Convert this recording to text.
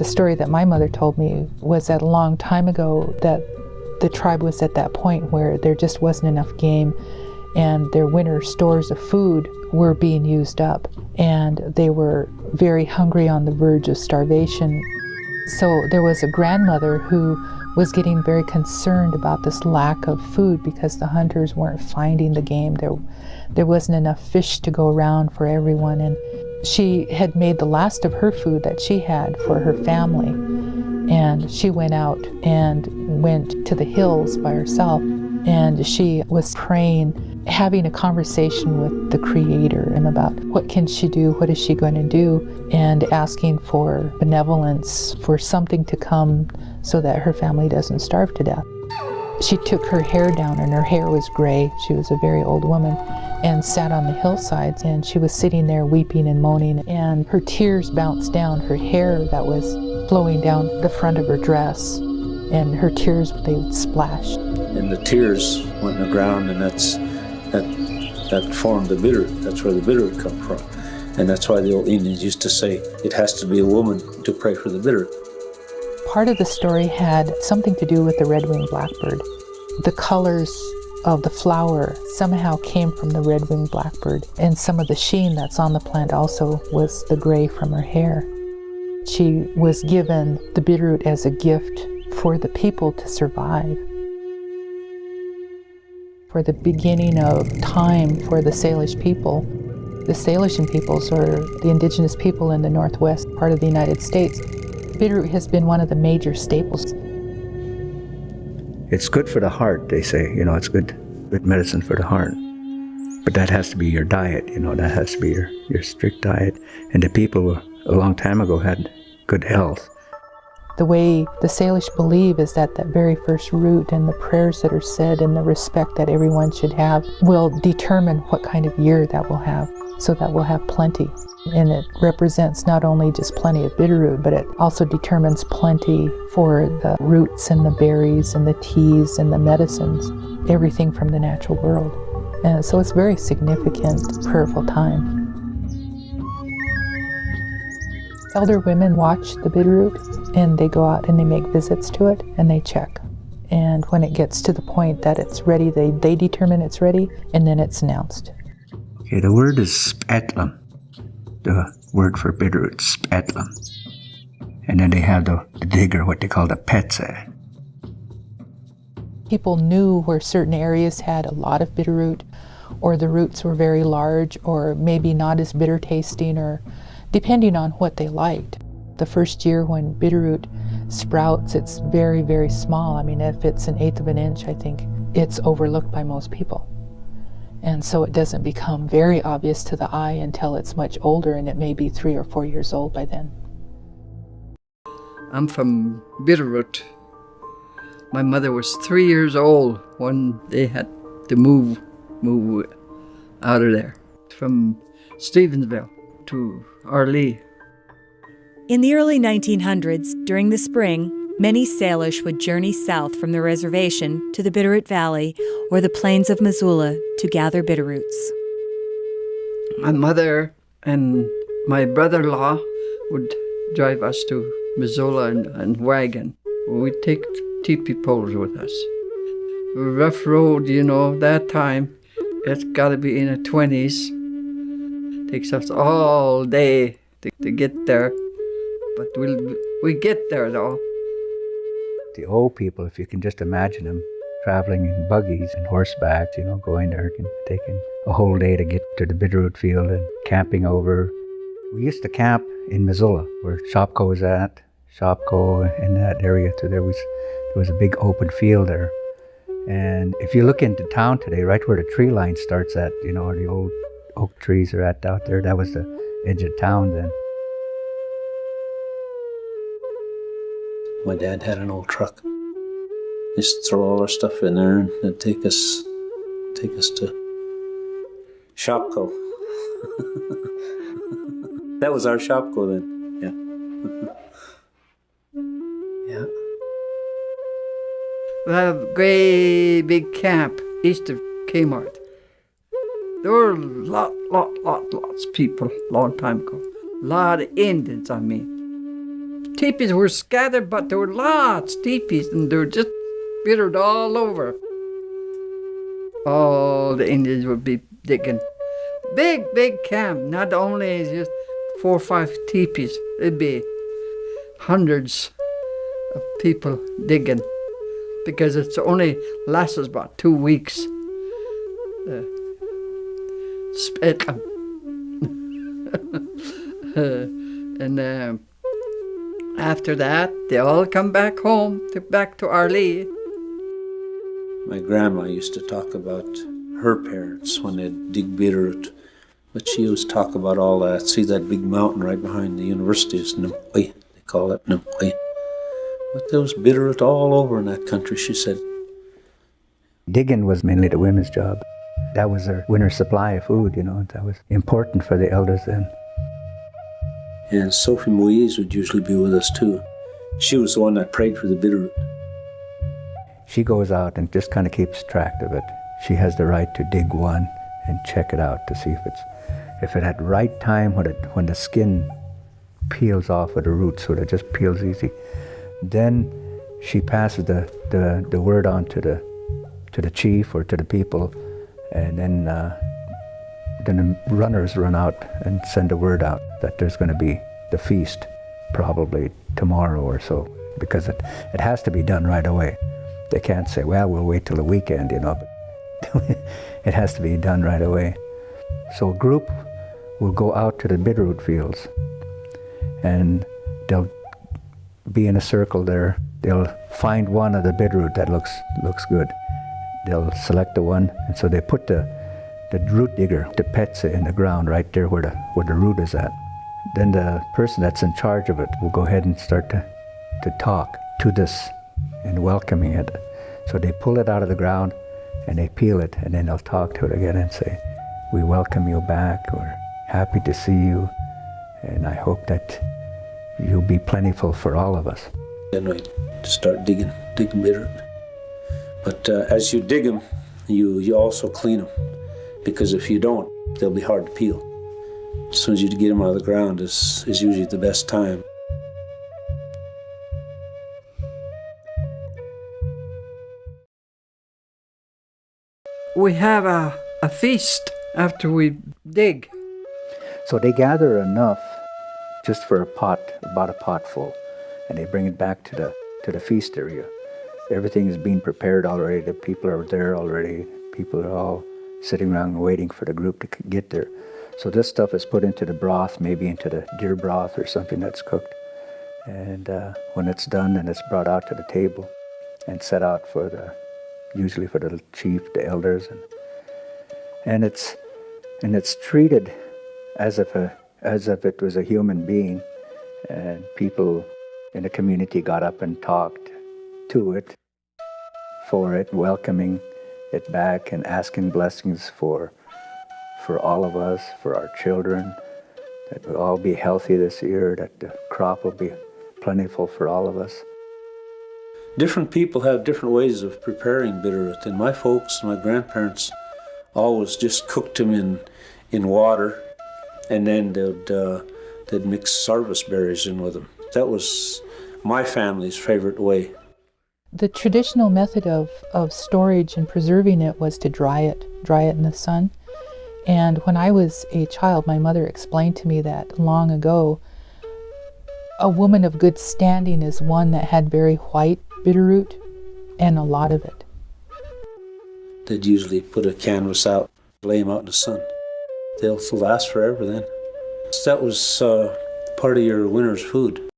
The story that my mother told me was that a long time ago that the tribe was at that point where there just wasn't enough game and their winter stores of food were being used up, and they were very hungry on the verge of starvation. So there was a grandmother who was getting very concerned about this lack of food because the hunters weren't finding the game. There wasn't enough fish to go around for everyone, and she had made the last of her food that she had for her family, and she went out and went to the hills by herself, and she was praying, having a conversation with the Creator and about what can she do, what is she going to do, and asking for benevolence, for something to come so that her family doesn't starve to death. She took her hair down, and her hair was gray. She was a very old woman, and sat on the hillsides, and she was sitting there weeping and moaning, and her tears bounced down her hair that was flowing down the front of her dress, and her tears, they splashed. And the tears went in the ground, and that formed the bitterroot. That's where the bitterroot come from. And that's why the old Indians used to say it has to be a woman to pray for the bitterroot. Part of the story had something to do with the red-winged blackbird. The colors of the flower somehow came from the red-winged blackbird, and some of the sheen that's on the plant also was the gray from her hair. She was given the bitterroot as a gift for the people to survive. For the beginning of time for the Salish people. The Salishan peoples are the indigenous people in the northwest part of the United States. Bitterroot has been one of the major staples. It's good for the heart, they say. It's good medicine for the heart. But that has to be your diet, that has to be your strict diet. And the people a long time ago had good health. The way the Salish believe is that very first root and the prayers that are said and the respect that everyone should have will determine what kind of year that we'll have, so that we'll have plenty. And it represents not only just plenty of bitterroot, but it also determines plenty for the roots and the berries and the teas and the medicines, everything from the natural world. And so it's a very significant, prayerful time. Elder women watch the bitterroot, and they go out and they make visits to it and they check. And when it gets to the point that it's ready, they determine it's ready, and then it's announced. Okay, the word is spetlam. The word for bitterroot, spetlam. And then they have the digger, what they call the petse. People knew where certain areas had a lot of bitterroot, or the roots were very large, or maybe not as bitter tasting, or depending on what they liked. The first year when bitterroot sprouts, it's very, very small. I mean, if it's 1/8 of an inch, I think it's overlooked by most people. And so it doesn't become very obvious to the eye until it's much older, and it may be 3 or 4 years old by then. I'm from Bitterroot. My mother was 3 years old when they had to move out of there, from Stevensville to Arlee. In the early 1900s, during the spring, many Salish would journey south from the reservation to the Bitterroot Valley or the plains of Missoula to gather bitterroots. My mother and my brother-in-law would drive us to Missoula and wagon. We'd take teepee poles with us. Rough road, that time. It's got to be in the 20s. Takes us all day to get there. But we get there, though. The old people, if you can just imagine them, traveling in buggies and horseback, going there and taking a whole day to get to the bitterroot field and camping over. We used to camp in Missoula, where Shopko was at. Shopko in that area too. There was a big open field there. And if you look into town today, right where the tree line starts at, where the old oak trees are at out there, that was the edge of town then. My dad had an old truck. Just throw all our stuff in there and it'd take us to Shopko. That was our Shopko then. Yeah. We had a great big camp east of Kmart. There were lots of people a long time ago. A lot of Indians, I mean. teepees were scattered, but there were lots of teepees, and they were just bittered all over. All the Indians would be digging. Big, big camp. Not only just 4 or 5 teepees. It'd be hundreds of people digging, because it's only lasts about 2 weeks. And after that, they all come back home, back to Arlie. My grandma used to talk about her parents when they'd dig Bitterroot, but she used to talk about all that. See that big mountain right behind the university is Namqui, they call it Namqui. But there was Bitterroot all over in that country, she said. Digging was mainly the women's job. That was their winter supply of food, that was important for the elders then. And Sophie Moise would usually be with us too. She was the one that prayed for the Bitterroot. She goes out and just kind of keeps track of it. She has the right to dig one and check it out to see if it had right time when the skin peels off of the roots, so that it just peels easy. Then she passes the word on to the chief or to the people, and then the runners run out and send the word out that there's going to be the feast probably tomorrow or so, because it has to be done right away. They can't say, well, we'll wait till the weekend, but it has to be done right away. So a group will go out to the Bitterroot fields, and they'll be in a circle there. They'll find one of the Bitterroot that looks good. They'll select the one, and so they put the root digger, the petsa, in the ground right there where the root is at. Then the person that's in charge of it will go ahead and start to talk to this and welcoming it. So they pull it out of the ground and they peel it, and then they'll talk to it again and say, we welcome you back, we're happy to see you, and I hope that you'll be plentiful for all of us. Then we start digging Bitterroot. But as you dig them, you also clean them, because if you don't, they'll be hard to peel. As soon as you get them out of the ground is usually the best time. We have a feast after we dig. So they gather enough just for about a pot full, and they bring it back to the feast area. Everything is being prepared already. The people are there already. People are all sitting around waiting for the group to get there. So this stuff is put into the broth, maybe into the deer broth or something that's cooked. And when it's done, then it's brought out to the table and set out usually for the chief, the elders, and it's treated as if it was a human being, and people in the community got up and talked to it, for it, welcoming it back and asking blessings for all of us, for our children, that we'll all be healthy this year, that the crop will be plentiful for all of us. Different people have different ways of preparing Bitterroot, and my folks, my grandparents, always just cooked them in water, and then they'd mix sarvice berries in with them. That was my family's favorite way. The traditional method of storage and preserving it was to dry it in the sun. And when I was a child, my mother explained to me that long ago, a woman of good standing is one that had very white Bitterroot, and a lot of it. They'd usually put a canvas out, lay them out in the sun. They'll last forever then. That was part of your winter's food.